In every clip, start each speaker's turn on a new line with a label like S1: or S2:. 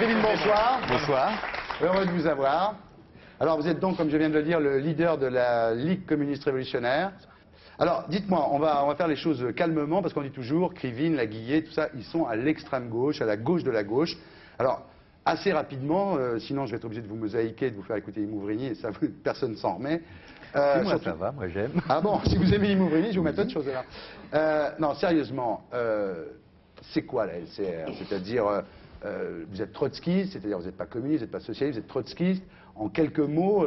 S1: Kevin, bonsoir.
S2: Bonsoir.
S1: Heureux de vous avoir. Alors, vous êtes donc, comme je viens de le dire, le leader de la Ligue communiste révolutionnaire. Alors, dites-moi, on va faire les choses calmement, parce qu'on dit toujours, Krivine, Laguiller, tout ça, ils sont à l'extrême gauche, à la gauche de la gauche. Alors, assez rapidement, sinon je vais être obligé de vous mosaïquer, de vous faire écouter Imouvrini, et ça, personne s'en remet.
S2: Moi,
S1: surtout...
S2: ça va, moi j'aime.
S1: Ah bon, si vous aimez Imouvrini, je vous mets d'autres choses là. Non, sérieusement, c'est quoi la LCR? C'est-à-dire, vous êtes trotskiste, c'est-à-dire vous n'êtes pas communiste, vous n'êtes pas socialiste, vous êtes trotskiste. En quelques mots,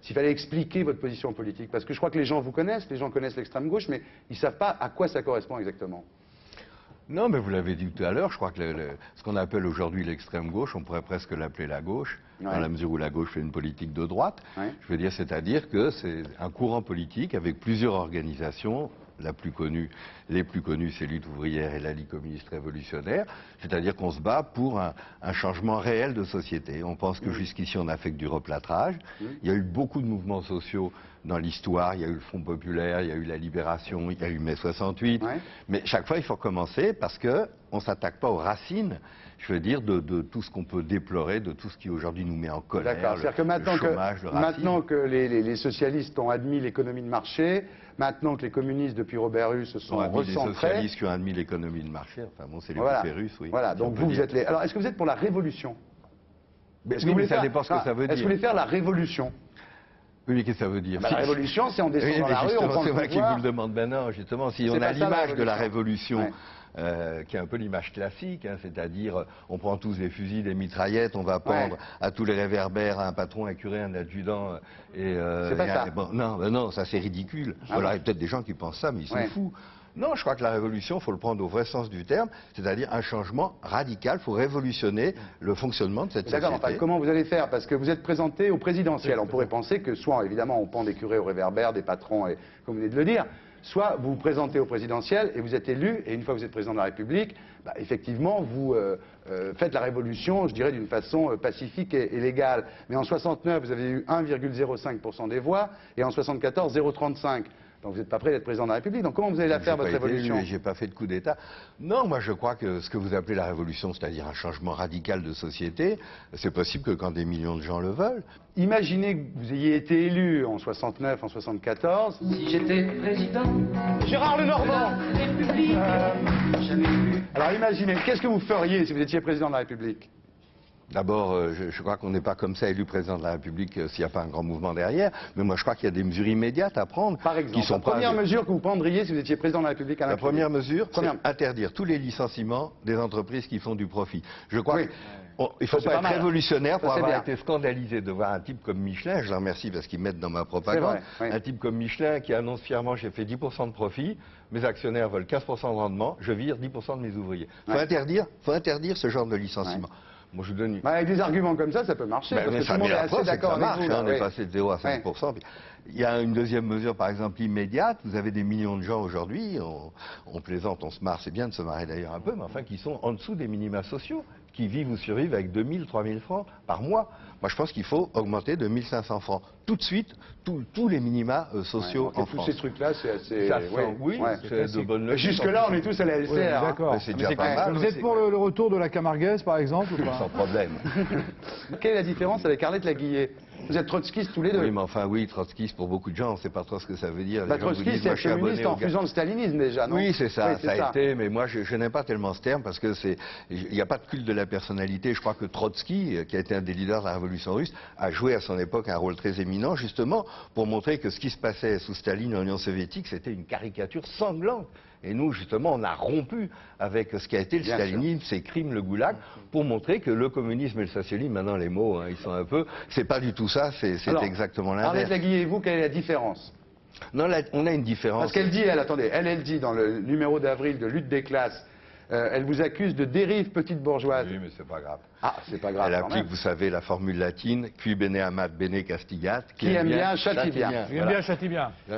S1: s'il fallait expliquer votre position politique, parce que je crois que les gens vous connaissent, les gens connaissent l'extrême gauche, mais ils ne savent pas à quoi ça correspond exactement.
S2: Non, mais vous l'avez dit tout à l'heure, je crois que ce qu'on appelle aujourd'hui l'extrême gauche, on pourrait presque l'appeler la gauche, dans la mesure où la gauche fait une politique de droite. Je veux dire, c'est-à-dire que c'est un courant politique avec plusieurs organisations. Les plus connues, c'est Lutte ouvrière et la Ligue communiste révolutionnaire. C'est-à-dire qu'on se bat pour un changement réel de société. On pense que jusqu'ici, on n'a fait que du replâtrage. Il y a eu beaucoup de mouvements sociaux dans l'histoire. Il y a eu le Front populaire, il y a eu la Libération, il y a eu mai 68. Mais chaque fois, il faut recommencer parce qu'on ne s'attaque pas aux racines, je veux dire, de tout ce qu'on peut déplorer, de tout ce qui aujourd'hui nous met en colère.
S1: D'accord. C'est-à-dire que maintenant que les socialistes ont admis l'économie de marché, maintenant que les communistes, depuis Robert Hue, se sont recentrés...
S2: Les socialistes qui ont admis l'économie de marché, enfin bon, c'est les poupées russes, oui.
S1: Voilà, donc vous êtes les... Alors, est-ce que vous êtes pour la révolution?
S2: Oui, ça dépend ce que ça veut dire.
S1: Est-ce que vous voulez faire la révolution?
S2: Oui, mais qu'est-ce que ça veut dire?
S1: La révolution, c'est en descendant dans la rue, on prend le pouvoir.
S2: C'est moi qui vous le demande. Ben non, justement, si on a l'image de la révolution... qui est un peu l'image classique, c'est-à-dire on prend tous des fusils, des mitraillettes, on va pendre à tous les réverbères, à un patron, un curé, un adjudant.
S1: C'est pas ça.
S2: Bon, non, ça c'est ridicule. Alors il y a peut-être des gens qui pensent ça, mais ils sont fous. Non, je crois que la révolution, il faut le prendre au vrai sens du terme, c'est-à-dire un changement radical, il faut révolutionner le fonctionnement de cette société.
S1: D'accord, enfin, comment vous allez faire? Parce que vous êtes présenté au présidentiel. On pourrait penser que soit, évidemment, on pend des curés au réverbère, des patrons, et, comme vous venez de le dire, soit vous vous présentez au présidentiel et vous êtes élu, et une fois que vous êtes président de la République, bah, effectivement, vous faites la révolution, je dirais, d'une façon pacifique et légale. Mais en 69, vous avez eu 1,05% des voix, et en 74, 0,35%. Donc vous n'êtes pas prêt d'être président de la République. Donc comment vous allez la faire, votre révolution?
S2: J'ai pas fait de coup d'État. Non, moi je crois que ce que vous appelez la révolution, c'est-à-dire un changement radical de société, c'est possible que quand des millions de gens le veulent.
S1: Imaginez que vous ayez été élu en 69, en 74.
S3: Si j'étais président
S1: Gérard Lenormand. Alors imaginez, qu'est-ce que vous feriez si vous étiez président de la République?
S2: D'abord, je crois qu'on n'est pas comme ça élu président de la République s'il n'y a pas un grand mouvement derrière. Mais moi, je crois qu'il y a des mesures immédiates à prendre.
S1: Par exemple, la première mesure que vous prendriez si vous étiez président de la République à
S2: la première mesure, c'est interdire tous les licenciements des entreprises qui font du profit. Je crois qu'il ne faut pas être révolutionnaire pour avoir été scandalisé de voir un type comme Michelin, je le remercie parce qu'ils mettent dans ma propagande, un type comme Michelin qui annonce fièrement j'ai fait 10% de profit, mes actionnaires veulent 15% de rendement, je vire 10% de mes ouvriers. Il faut interdire ce genre de licenciement. Moi, je vous donne...
S1: avec des arguments comme ça peut marcher, parce que tout le monde est assez d'accord avec vous.
S2: On est passé de 0 à 5%. Il y a une deuxième mesure, par exemple, immédiate. Vous avez des millions de gens aujourd'hui, on plaisante, on se marre, c'est bien de se marrer d'ailleurs un peu, mais enfin, qui sont en dessous des minima sociaux, qui vivent ou survivent avec 2000, 3000 francs par mois. Moi, je pense qu'il faut augmenter de 1500 francs tout de suite tous les minima sociaux en France.
S1: Tous ces trucs-là, c'est assez...
S2: c'est de bonne logique.
S1: Jusque-là, on est tous à la LCR.
S4: D'accord.
S2: C'est déjà pas mal.
S4: Vous êtes pour le retour de la Camarguaise, par exemple, ou pas?
S2: Sans problème.
S1: Quelle est la différence avec Arlette Laguiller? Vous êtes trotskistes tous les deux.
S2: Oui, mais enfin, oui, trotskiste pour beaucoup de gens, on ne sait pas trop ce que ça veut dire.
S1: Trotskiste, c'est communiste en refusant le stalinisme déjà, non?
S2: Oui, c'est ça, ça a été, mais moi je n'aime pas tellement ce terme parce que il n'y a pas de culte de la personnalité. Je crois que Trotsky, qui a été un des leaders de la révolution russe, a joué à son époque un rôle très éminent, justement, pour montrer que ce qui se passait sous Staline en Union soviétique, c'était une caricature sanglante. Et nous, justement, on a rompu avec ce qui a été le stalinisme, ses crimes, le goulag, pour montrer que le communisme et le socialisme, maintenant les mots, ils sont un peu... C'est pas du tout ça, c'est exactement l'inverse.
S1: Arlette Laguiller et vous, quelle est la différence?
S2: Non, là, on a une différence.
S1: Parce qu'elle dit, elle dit dans le numéro d'avril de Lutte des classes, elle vous accuse de dérive petite bourgeoise.
S2: Oui, mais c'est pas grave.
S1: Ah, c'est pas grave.
S2: Elle applique, vous savez, la formule latine, qui bene amat bene castigat.
S1: Qui aime bien, châtie bien.
S4: Qui aime bien, châtie bien.
S1: Il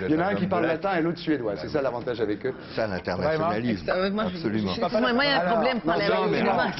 S1: y en a un qui parle latin et l'autre suédois. C'est ça l'avantage avec eux.
S2: Ça, l'internationalisme. Absolument.
S5: Moi, il y a un problème pour la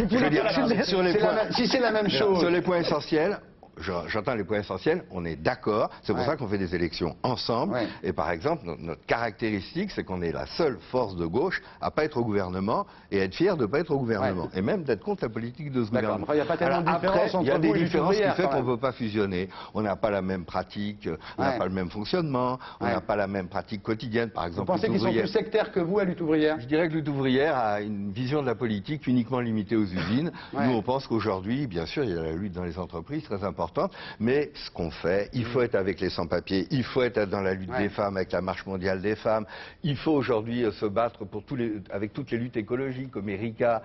S1: si c'est la même chose.
S2: Sur les points essentiels, j'entends les points essentiels, on est d'accord, c'est pour ça qu'on fait des élections ensemble. Et par exemple, notre caractéristique, c'est qu'on est la seule force de gauche à pas être au gouvernement et être fier de pas être au gouvernement. Et même d'être contre la politique de ce gouvernement.
S1: Il n'y a pas tellement de différence entre
S2: il y a des
S1: vous et
S2: différences qui
S1: l'ouvrière,
S2: fait
S1: quand
S2: qu'on ne
S1: même.
S2: peut pas fusionner. On n'a pas la même pratique, on n'a pas le même fonctionnement, on n'a pas la même pratique quotidienne. Par exemple,
S1: vous pensez qu'ils sont plus sectaires que vous à lutte ouvrière?
S2: Je dirais que lutte ouvrière a une vision de la politique uniquement limitée aux usines. Nous, on pense qu'aujourd'hui, bien sûr, il y a la lutte dans les entreprises très importante, mais ce qu'on fait, il faut être avec les sans-papiers, il faut être dans la lutte des femmes, avec la marche mondiale des femmes, il faut aujourd'hui se battre pour avec toutes les luttes écologiques, comme Erika,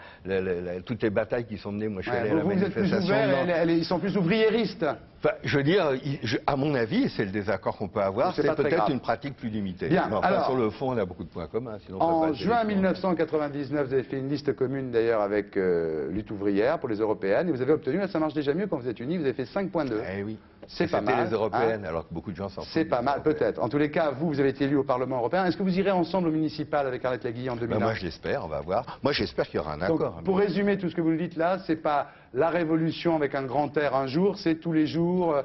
S2: toutes les batailles qui sont menées. Moi, je suis allé à la
S1: vous êtes plus
S2: manifestation.
S1: ouverts, ils sont plus ouvriéristes.
S2: Enfin, je veux dire, à mon avis, c'est le désaccord qu'on peut avoir, c'est peut-être une pratique plus limitée.
S1: Bien,
S2: mais enfin,
S1: alors,
S2: sur le fond, on a beaucoup de points communs. Sinon
S1: en juin 1999, vous avez fait une liste commune d'ailleurs avec lutte ouvrière pour les européennes, et vous avez obtenu, là ça marche déjà mieux quand vous êtes unis, vous avez fait 5,2.
S2: Eh oui.
S1: C'est pas mal.
S2: C'était les européennes, alors que beaucoup de gens s'en foutent.
S1: C'est pas mal, peut-être. En tous les cas, vous avez été élu au Parlement européen. Est-ce que vous irez ensemble au municipal avec Arlette Laguille en 2001?
S2: Moi, je l'espère, on va voir. Moi, j'espère qu'il y aura un accord.
S1: Donc, pour résumer tout ce que vous nous dites là, c'est pas la révolution avec un grand R un jour, c'est tous les jours,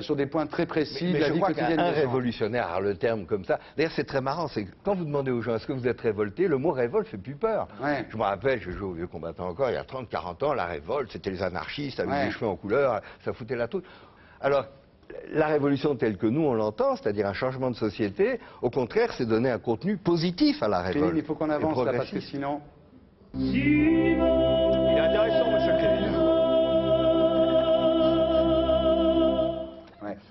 S1: sur des points très précis de la vie quotidienne.
S2: Un révolutionnaire, alors le terme comme ça. D'ailleurs, c'est très marrant, c'est que quand vous demandez aux gens est-ce que vous êtes révolté, le mot révolte fait plus peur. Je me rappelle, je jouais aux vieux combattants encore, il y a 30-40 ans, la révolte, c'était les anarchistes avec des cheveux en couleur, ça foutait la trouille. Alors, la révolution telle que nous on l'entend, c'est-à-dire un changement de société, au contraire, c'est donner un contenu positif à la révolte.
S1: Il faut qu'on avance là, parce que sinon...
S4: Il est intéressant, monsieur Créville.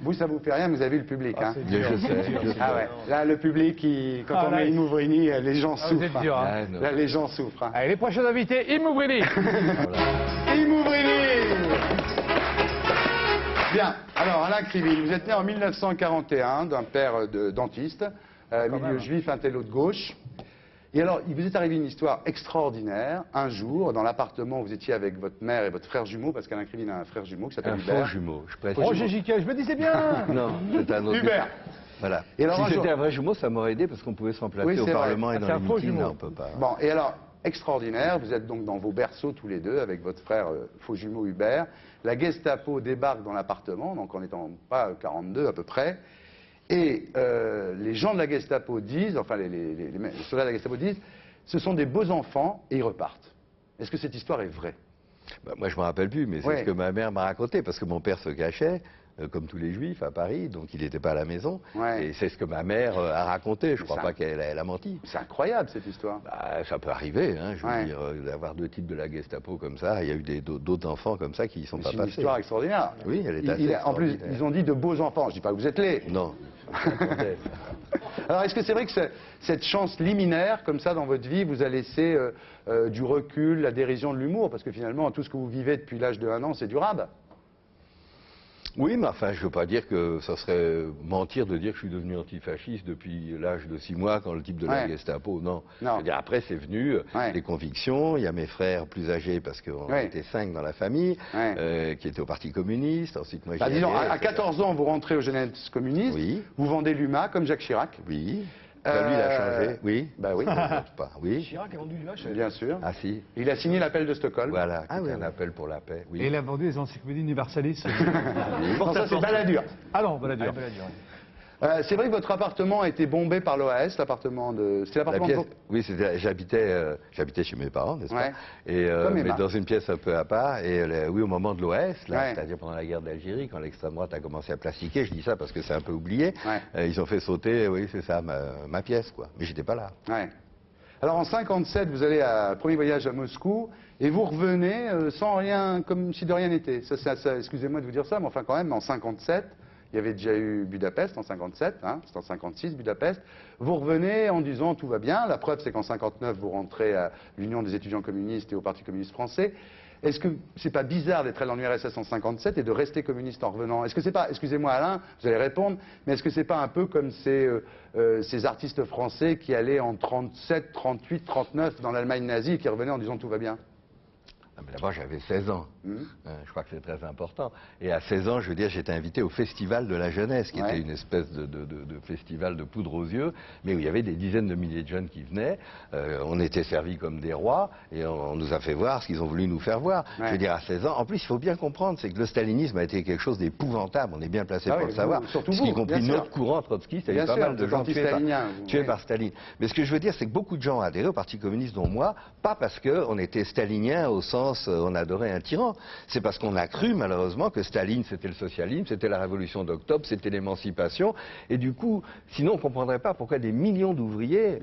S1: Vous, ça vous fait rien, vous avez vu le public. Hein.
S2: Je sais.
S1: Ah ouais. Là, le public, quand on met Imouvrini, les gens souffrent.
S4: Dur,
S1: hein. Là, les gens souffrent. Hein.
S4: Allez, les prochains invités, Imouvrini.
S1: Imouvrini. Bien. Alors, Alain Krivine, vous êtes né en 1941 d'un père dentiste, milieu juif, intello de gauche. Et alors, il vous est arrivé une histoire extraordinaire. Un jour, dans l'appartement où vous étiez avec votre mère et votre frère jumeau, parce qu'Alain Krivine a un frère jumeau qui s'appelle Hubert.
S2: Un faux jumeau, je précise.
S4: Roger Giquet, je me disais bien.
S2: Non, c'est un autre.
S1: Hubert.
S2: Voilà.
S1: Et alors,
S2: si c'était un vrai jumeau, ça m'aurait aidé parce qu'on pouvait se remplacer au Parlement et dans les meetings. Non, on peut pas.
S1: Bon, et alors, extraordinaire, vous êtes donc dans vos berceaux tous les deux avec votre frère faux jumeau Hubert. La Gestapo débarque dans l'appartement, donc en étant pas 42 à peu près. Et les gens de la Gestapo disent, enfin les soldats de la Gestapo disent, ce sont des beaux enfants et ils repartent. Est-ce que cette histoire est vraie?
S2: Moi, je ne me rappelle plus, mais c'est ce que ma mère m'a raconté, parce que mon père se cachait, comme tous les juifs, à Paris, donc il n'était pas à la maison. Et c'est ce que ma mère a raconté, je ne crois pas qu'elle a menti.
S1: C'est incroyable, cette histoire.
S2: Ça peut arriver, hein, je veux dire, d'avoir deux types de la Gestapo comme ça. Il y a eu d'autres enfants comme ça qui ne sont pas passés.
S1: C'est une histoire extraordinaire.
S2: Oui, elle est assez
S1: En plus, ils ont dit de beaux enfants. Je ne dis pas que vous êtes laid.
S2: Non.
S1: Alors, est-ce que c'est vrai que cette chance liminaire, comme ça, dans votre vie, vous a laissé du recul, la dérision de l'humour? Parce que finalement, tout ce que vous vivez depuis l'âge de 1 an, c'est durable.
S2: Oui, mais enfin, je ne veux pas dire que ça serait mentir de dire que je suis devenu antifasciste depuis l'âge de 6 mois quand le type de la Gestapo, non. C'est-à-dire, après, c'est venu, les convictions, il y a mes frères plus âgés, parce qu'on était 5 dans la famille, qui étaient au Parti communiste, ensuite moi j'y
S1: disons, à 14 ans, vous rentrez au Jeunesse communiste, vous vendez l'UMA comme Jacques Chirac.
S2: Oui. Lui, il a changé, oui.
S1: Bah oui.
S2: Oui.
S4: Chirac a vendu l'UMA,
S1: bien sûr.
S2: Ah si.
S1: Il a signé l'appel de Stockholm.
S2: Voilà, un appel pour la paix. Oui.
S4: Et il a vendu les encyclopédies universalistes.
S1: Bon, ça c'est Balladur.
S4: Ah non, Balladur.
S1: C'est vrai que votre appartement a été bombé par l'OAS, l'appartement de... C'était l'appartement de...
S2: Oui, j'habitais chez mes parents, n'est-ce pas? Et, mais dans une pièce un peu à part. Et oui, au moment de l'OAS, c'est-à-dire pendant la guerre d'Algérie, quand l'extrême droite a commencé à plastiquer, je dis ça parce que c'est un peu oublié, ils ont fait sauter, oui, c'est ça, ma pièce, quoi. Mais j'étais pas là.
S1: Alors en 57, vous allez à un premier voyage à Moscou et vous revenez sans rien, comme si de rien n'était. Excusez-moi de vous dire ça, mais enfin quand même, en 57... Il y avait déjà eu Budapest en 57, hein, c'est en 56 Budapest. Vous revenez en disant tout va bien. La preuve, c'est qu'en 59, vous rentrez à l'Union des étudiants communistes et au Parti communiste français. Est-ce que c'est pas bizarre d'être allé en URSS en 57 et de rester communiste en revenant? Est-ce que c'est pas, excusez-moi Alain, vous allez répondre, mais est-ce que c'est pas un peu comme ces artistes français qui allaient en 37, 38, 39 dans l'Allemagne nazie et qui revenaient en disant tout va bien?
S2: Mais d'abord, j'avais 16 ans. Je crois que c'est très important. Et à 16 ans, je veux dire, j'étais invité au Festival de la jeunesse, qui était une espèce de festival de poudre aux yeux, mais où il y avait des dizaines de milliers de jeunes qui venaient. On était servis comme des rois, et on nous a fait voir ce qu'ils ont voulu nous faire voir. Je veux dire, à 16 ans, en plus, il faut bien comprendre, c'est que le stalinisme a été quelque chose d'épouvantable. On est bien placé pour le savoir.
S1: Surtout
S2: vous, y compris notre courant trotskiste, il y a eu pas mal de gens tués par Staline. Mais ce que je veux dire, c'est que beaucoup de gens ont adhéré au Parti communiste, dont moi, pas parce qu'on était stalinien au sens on adorait un tyran, c'est parce qu'on a cru malheureusement que Staline c'était le socialisme, c'était la révolution d'octobre, c'était l'émancipation, et du coup, sinon on ne comprendrait pas pourquoi des millions d'ouvriers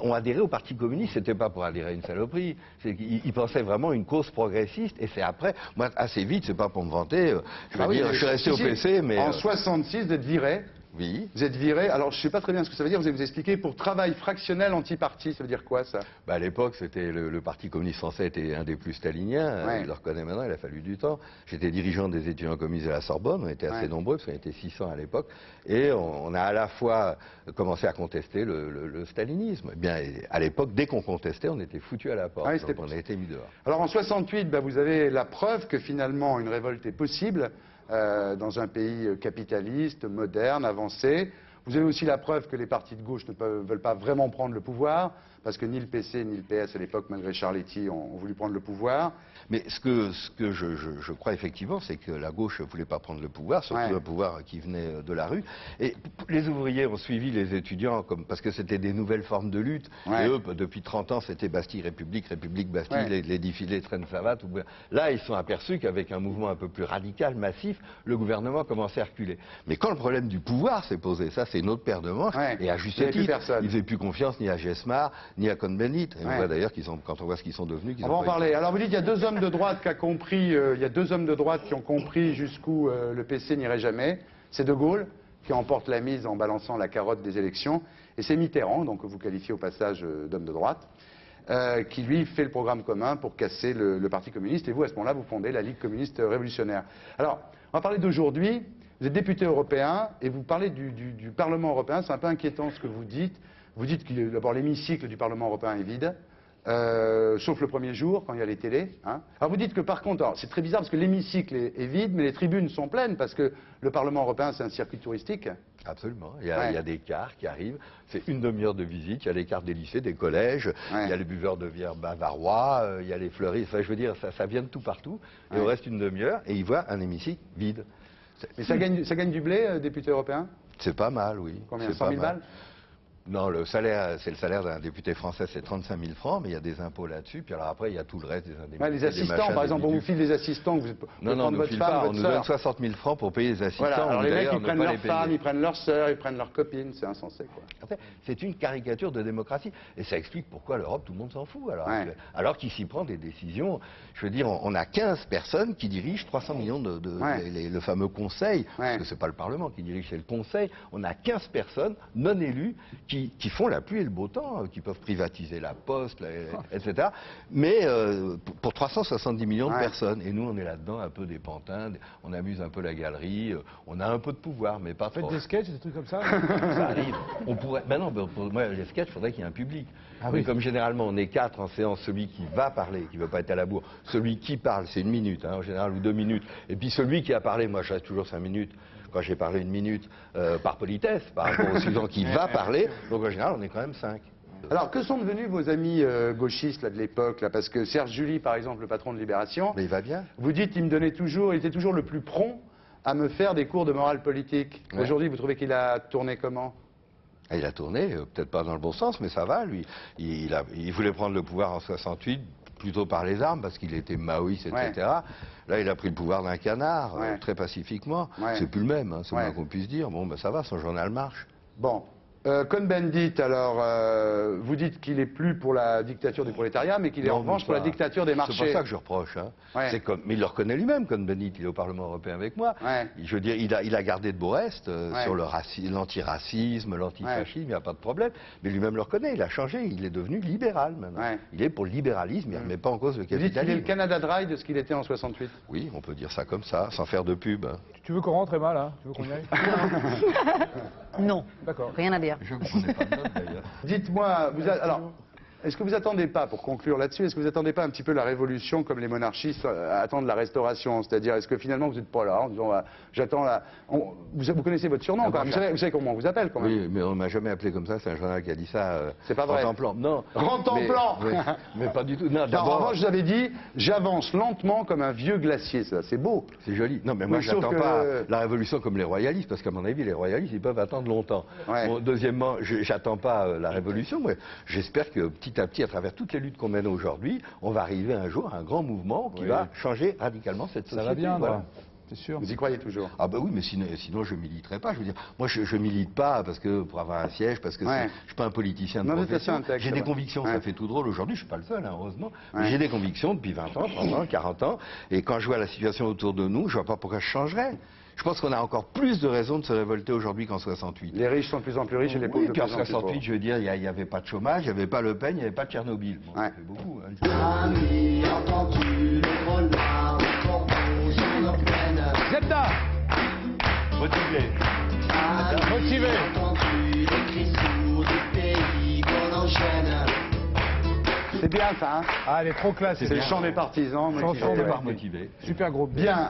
S2: ont adhéré au Parti communiste. C'était pas pour adhérer à une saloperie, ils pensaient vraiment à une cause progressiste, et c'est après, moi assez vite, c'est pas pour me vanter, je suis resté au PC, mais...
S1: En 66, vous êtes viré.
S2: Oui.
S1: Vous êtes viré, alors je ne sais pas très bien ce que ça veut dire, vous allez vous expliquer, pour travail fractionnel anti-parti, ça veut dire quoi ça?
S2: À l'époque, c'était le Parti communiste français était un des plus staliniens, je le reconnais maintenant, il a fallu du temps. J'étais dirigeant des étudiants communistes à la Sorbonne, on était assez nombreux, parce qu'on était 600 à l'époque, et on a à la fois commencé à contester le stalinisme. Eh bien, à l'époque, dès qu'on contestait, on était foutu à la porte, donc on a été mis dehors.
S1: Alors en 68, vous avez la preuve que finalement une révolte est possible, dans un pays capitaliste, moderne, avancé. Vous avez aussi la preuve que les partis de gauche ne veulent pas vraiment prendre le pouvoir, parce que ni le PC ni le PS à l'époque, malgré Charletti, ont voulu prendre le pouvoir.
S2: Mais ce que je crois effectivement, c'est que la gauche ne voulait pas prendre le pouvoir, surtout un pouvoir qui venait de la rue. Et les ouvriers ont suivi les étudiants parce que c'était des nouvelles formes de lutte. Et eux, depuis 30 ans, c'était Bastille, République, République, Bastille, les défilés Traîne-Savate. Là, ils sont aperçus qu'avec un mouvement un peu plus radical, massif, le gouvernement commençait à reculer. Mais quand le problème du pouvoir s'est posé, ça c'est une autre paire de manches, et à juste titre, ils n'avaient plus confiance ni à Gesmar, ni à Cohn-Bendit. Et on voit d'ailleurs quand on voit ce qu'ils sont devenus...
S1: On va en parler. Alors vous dites qu'il y a deux hommes de droite qui ont compris jusqu'où le PC n'irait jamais. C'est De Gaulle qui emporte la mise en balançant la carotte des élections, et c'est Mitterrand, donc que vous qualifiez au passage d'homme de droite, qui lui fait le programme commun pour casser le Parti communiste, et vous à ce moment-là vous fondez la Ligue communiste révolutionnaire. Alors on va parler d'aujourd'hui. Vous êtes député européen et vous parlez du Parlement européen. C'est un peu inquiétant ce que vous dites. Vous dites que d'abord l'hémicycle du Parlement européen est vide. Sauf le premier jour, quand il y a les télés. Alors vous dites que par contre, c'est très bizarre parce que l'hémicycle est vide, mais les tribunes sont pleines parce que le Parlement européen, c'est un circuit touristique.
S2: Absolument. Il y a des cars qui arrivent. C'est une demi-heure de visite. Il y a les cars des lycées, des collèges. Il y a les buveurs de bière bavarois. Il y a les fleuristes. Enfin, je veux dire, ça vient de tout partout. Et on reste une demi-heure et ils voient un hémicycle vide.
S1: Mais ça gagne du blé, député européen?
S2: C'est pas mal, oui.
S1: Combien? 100 000 balles?
S2: Non, le salaire, c'est le salaire d'un député français, c'est 35 000 francs, mais il y a des impôts là-dessus. Puis alors après, il y a tout le reste des indemnités.
S1: Les assistants, par exemple, on vous file des assistants.
S2: Non, on nous file pas. On nous donne 60 000 francs pour payer les assistants.
S1: Voilà. Alors les mecs, ils prennent leurs femmes, ils prennent leurs sœurs, ils prennent leurs copines. C'est insensé, quoi.
S2: C'est une caricature de démocratie. Et ça explique pourquoi l'Europe, tout le monde s'en fout. Alors qu'il s'y prend des décisions. Je veux dire, on a 15 personnes qui dirigent 300 millions le fameux Conseil. Parce que c'est pas le Parlement qui dirige, c'est le Conseil. On a 15 personnes non élues qui font la pluie et le beau temps, qui peuvent privatiser la poste, etc. Mais pour 370 millions de personnes. Et nous, on est là-dedans un peu des pantins, on amuse un peu la galerie, on a un peu de pouvoir, mais pas trop.
S4: Faites des sketchs, des trucs comme ça?
S2: Ça arrive. On pourrait... Ben non, pour moi, les sketchs, il faudrait qu'il y ait un public. Mais comme généralement, on est 4 en séance, celui qui va parler, qui ne veut pas être à la bourre, celui qui parle, c'est 1 minute, en général, ou 2 minutes. Et puis celui qui a parlé, moi, je reste toujours 5 minutes. Quand j'ai parlé 1 minute, par politesse, par rapport au suivant qui va parler, donc en général, on est quand même 5.
S1: Alors, que sont devenus vos amis gauchistes là, de l'époque là? Parce que Serge July, par exemple, le patron de Libération,
S2: mais il va bien.
S1: Vous dites il était toujours le plus prompt à me faire des cours de morale politique. Aujourd'hui, vous trouvez qu'il a tourné comment?
S2: Il a tourné, peut-être pas dans le bon sens, mais ça va, lui. Il voulait prendre le pouvoir en 68, plutôt par les armes, parce qu'il était maoïste, etc. Là, il a pris le pouvoir d'un canard, très pacifiquement. C'est plus le même, c'est moins qu'on puisse dire. Bon, ben ça va, son journal marche. Bon.
S1: Cohn-Bendit, alors, vous dites qu'il est plus pour la dictature du prolétariat, mais qu'il est en revanche pour la dictature des marchés.
S2: C'est pas ça que je reproche. Mais il le reconnaît lui-même, Cohn-Bendit, il est au Parlement européen avec moi. Je veux dire, il a gardé de beau reste sur l'antiracisme, l'antifascisme, il n'y a pas de problème. Mais lui-même le reconnaît, il a changé, il est devenu libéral maintenant. Il est pour le libéralisme, il ne remet pas en cause le capitalisme.
S1: Vous dites qu'il est le Canada Dry de ce qu'il était en 68?
S2: Oui, on peut dire ça comme ça, sans faire de pub.
S4: Tu veux qu'on rentre, Emma, là? Tu veux qu'on y aille?
S3: Non.
S4: D'accord.
S3: Rien à dire.
S2: Je ne prenais pas de note, d'ailleurs.
S1: Dites-moi, alors, est-ce que vous attendez pas, pour conclure là-dessus, est-ce que vous attendez pas un petit peu la révolution comme les monarchistes attendent la restauration? C'est-à-dire, est-ce que finalement vous n'êtes pas là en disant, j'attends la... Vous connaissez votre surnom quand même, vous savez comment on vous appelle quand même?
S2: Oui, mais on m'a jamais appelé comme ça, c'est un journal qui a dit ça.
S1: C'est pas vrai.
S2: Rentemplant. Non.
S1: Rentemplant.
S2: Mais pas du tout. Non,
S1: en revanche, je vous avais dit, j'avance lentement comme un vieux glacier, ça, c'est beau.
S2: C'est joli. Non, mais moi, j'attends pas la révolution comme les royalistes, parce qu'à mon avis, les royalistes, ils peuvent attendre longtemps.
S1: Ouais.
S2: Bon, deuxièmement, j'attends pas la révolution. Moi, j'espère que petit à petit, à travers toutes les luttes qu'on mène aujourd'hui, on va arriver un jour à un grand mouvement qui va changer radicalement cette société.
S4: Ça va bien,
S2: voilà.
S4: C'est sûr.
S1: Vous y croyez toujours?
S2: Ah bah oui, mais sinon je militerai pas. Je veux dire, moi je milite pas parce que pour avoir un siège, parce que je suis pas un politicien de profession. J'ai des convictions, ça fait tout drôle. Aujourd'hui, je suis pas le seul, hein, heureusement. Mais j'ai des convictions depuis 20 ans, 30 ans, 40 ans. Et quand je vois la situation autour de nous, je vois pas pourquoi je changerais. Je pense qu'on a encore plus de raisons de se révolter aujourd'hui qu'en 68.
S1: Les riches sont de plus en plus riches et les pauvres de plus en plus pauvres.
S2: Puis en 68, je veux dire, il n'y avait pas de chômage, il n'y avait pas Le Pen, il n'y avait pas de Tchernobyl. Bon, ça fait beaucoup. Hein.
S3: Ami, entends-tu le renard, le corbeau sur nos plaines?
S4: Zelda,
S2: Motivé.
S3: Ami,
S4: Motivé.
S3: entends-tu les cris sourds du pays qu'on enchaîne?
S1: C'est bien ça, hein?
S4: ah, elle est trop classe.
S1: C'est le chant des partisans.
S4: Chanson
S1: motivé.
S4: de
S2: Par motivé.
S4: Super groupe.
S1: Bien.